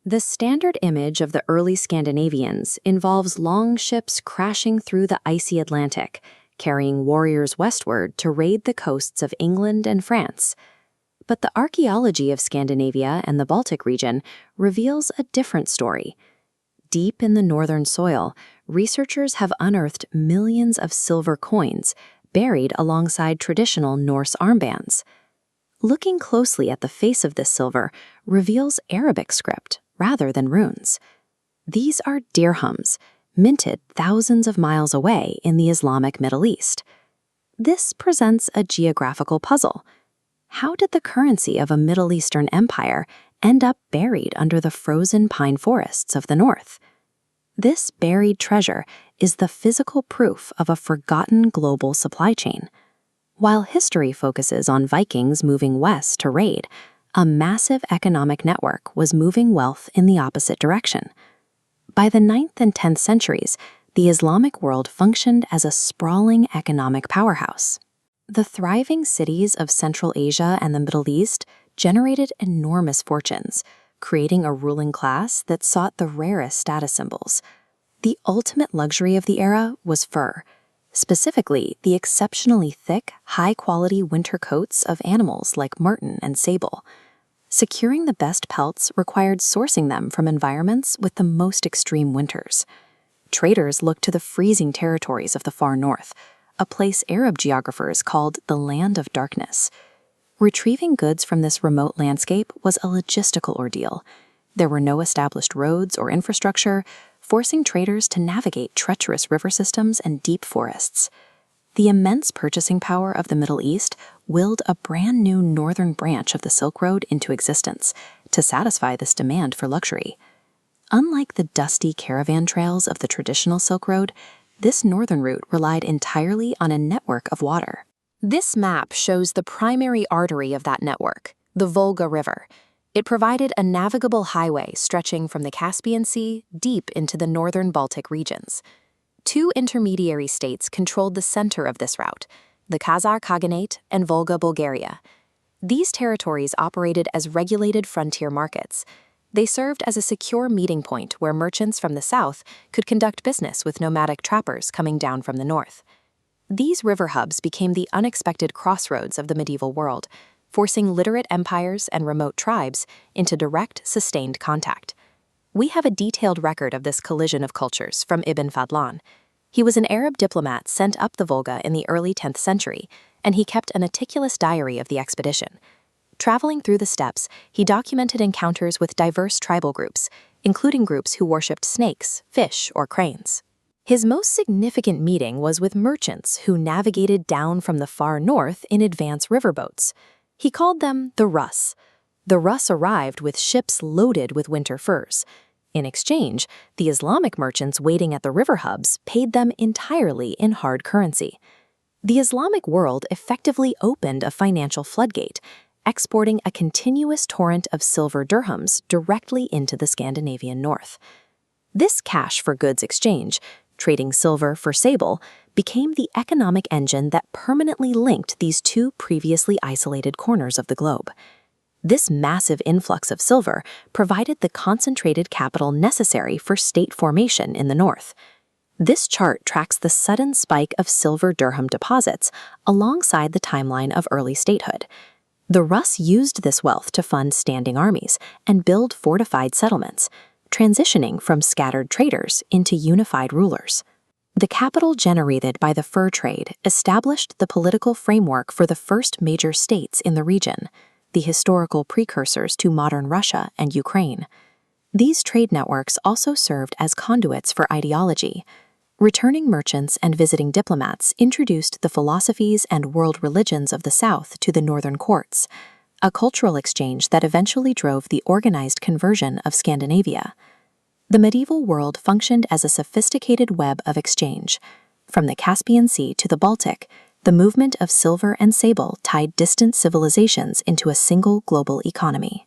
The standard image of the early Scandinavians involves long ships crashing through the icy Atlantic, carrying warriors westward to raid the coasts of England and France. But the archaeology of Scandinavia and the Baltic region reveals a different story. Deep in the northern soil, researchers have unearthed millions of silver coins buried alongside traditional Norse armbands. Looking closely at the face of this silver reveals Arabic script rather than runes. These are dirhams, minted thousands of miles away in the Islamic Middle East. This presents a geographical puzzle. How did the currency of a Middle Eastern empire end up buried under the frozen pine forests of the north? This buried treasure is the physical proof of a forgotten global supply chain. While history focuses on Vikings moving west to raid, a massive economic network was moving wealth in the opposite direction. By the 9th and 10th centuries, the Islamic world functioned as a sprawling economic powerhouse. The thriving cities of Central Asia and the Middle East generated enormous fortunes, creating a ruling class that sought the rarest status symbols. The ultimate luxury of the era was fur, specifically the exceptionally thick, high-quality winter coats of animals like marten and sable. Securing the best pelts required sourcing them from environments with the most extreme winters. Traders looked to the freezing territories of the far north, a place Arab geographers called the Land of Darkness. Retrieving goods from this remote landscape was a logistical ordeal. There were no established roads or infrastructure, forcing traders to navigate treacherous river systems and deep forests. The immense purchasing power of the Middle East willed a brand new northern branch of the Silk Road into existence to satisfy this demand for luxury. Unlike the dusty caravan trails of the traditional Silk Road, this northern route relied entirely on a network of water. This map shows the primary artery of that network, the Volga River. It provided a navigable highway stretching from the Caspian Sea deep into the northern Baltic regions. Two intermediary states controlled the center of this route, the Khazar Khaganate and Volga Bulgaria. These territories operated as regulated frontier markets. They served as a secure meeting point where merchants from the south could conduct business with nomadic trappers coming down from the north. These river hubs became the unexpected crossroads of the medieval world, forcing literate empires and remote tribes into direct, sustained contact. We have a detailed record of this collision of cultures from Ibn Fadlan. He was an Arab diplomat sent up the Volga in the early 10th century, and he kept a meticulous diary of the expedition. Traveling through the steppes, he documented encounters with diverse tribal groups, including groups who worshipped snakes, fish, or cranes. His most significant meeting was with merchants who navigated down from the far north in advance riverboats. He called them the Rus. The Rus arrived with ships loaded with winter furs. In exchange, the Islamic merchants waiting at the river hubs paid them entirely in hard currency. The Islamic world effectively opened a financial floodgate, exporting a continuous torrent of silver dirhams directly into the Scandinavian north. This cash for goods exchange, trading silver for sable, became the economic engine that permanently linked these two previously isolated corners of the globe. This massive influx of silver provided the concentrated capital necessary for state formation in the north. This chart tracks the sudden spike of silver dirham deposits alongside the timeline of early statehood. The Rus used this wealth to fund standing armies and build fortified settlements, transitioning from scattered traders into unified rulers. The capital generated by the fur trade established the political framework for the first major states in the region, the historical precursors to modern Russia and Ukraine. These trade networks also served as conduits for ideology. Returning merchants and visiting diplomats introduced the philosophies and world religions of the South to the northern courts, a cultural exchange that eventually drove the organized conversion of Scandinavia. The medieval world functioned as a sophisticated web of exchange. From the Caspian Sea to the Baltic, the movement of silver and sable tied distant civilizations into a single global economy.